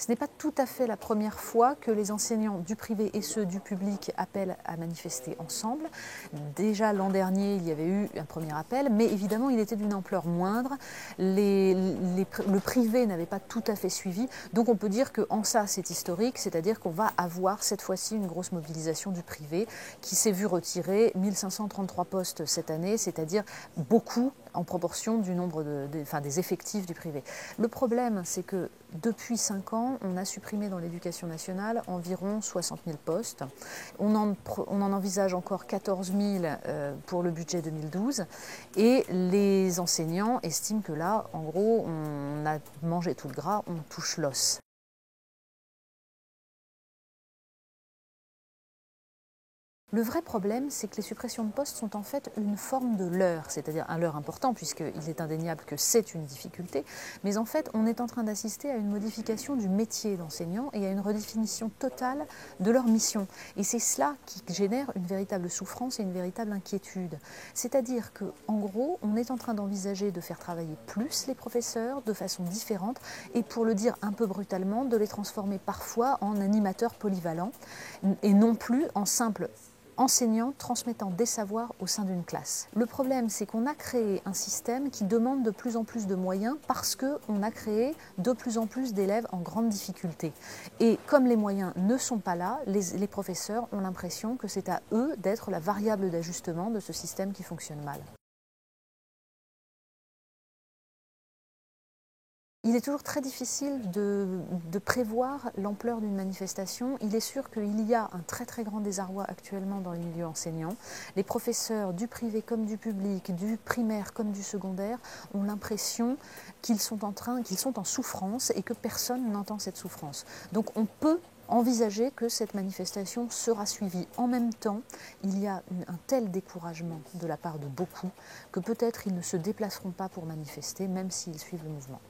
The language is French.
Ce n'est pas tout à fait la première fois que les enseignants du privé et ceux du public appellent à manifester ensemble. Déjà l'an dernier, il y avait eu un premier appel, mais évidemment il était d'une ampleur moindre. Le privé n'avait pas tout à fait suivi, donc on peut dire qu'en ça c'est historique, c'est-à-dire qu'on va avoir cette fois-ci une grosse mobilisation du privé qui s'est vu retirer 1533 postes cette année, c'est-à-dire beaucoup en proportion du nombre des effectifs du privé. Le problème, c'est que depuis 5 ans, on a supprimé dans l'éducation nationale environ 60 000 postes. On en envisage encore 14 000 pour le budget 2012 et les enseignants estiment que là, en gros, on a mangé tout le gras, on touche l'os. Le vrai problème, c'est que les suppressions de postes sont en fait une forme de leurre, c'est-à-dire un leurre important puisqu'il est indéniable que c'est une difficulté, mais en fait on est en train d'assister à une modification du métier d'enseignant et à une redéfinition totale de leur mission. Et c'est cela qui génère une véritable souffrance et une véritable inquiétude. C'est-à-dire qu'en gros, on est en train d'envisager de faire travailler plus les professeurs de façon différente et pour le dire un peu brutalement, de les transformer parfois en animateurs polyvalents et non plus en simples enseignants transmettant des savoirs au sein d'une classe. Le problème, c'est qu'on a créé un système qui demande de plus en plus de moyens parce qu'on a créé de plus en plus d'élèves en grande difficulté. Et comme les moyens ne sont pas là, les professeurs ont l'impression que c'est à eux d'être la variable d'ajustement de ce système qui fonctionne mal. Il est toujours très difficile de prévoir l'ampleur d'une manifestation. Il est sûr qu'il y a un très très grand désarroi actuellement dans les milieux enseignants. Les professeurs du privé comme du public, du primaire comme du secondaire, ont l'impression qu'ils sont en souffrance et que personne n'entend cette souffrance. Donc on peut envisager que cette manifestation sera suivie. En même temps, il y a un tel découragement de la part de beaucoup que peut-être ils ne se déplaceront pas pour manifester, même s'ils suivent le mouvement.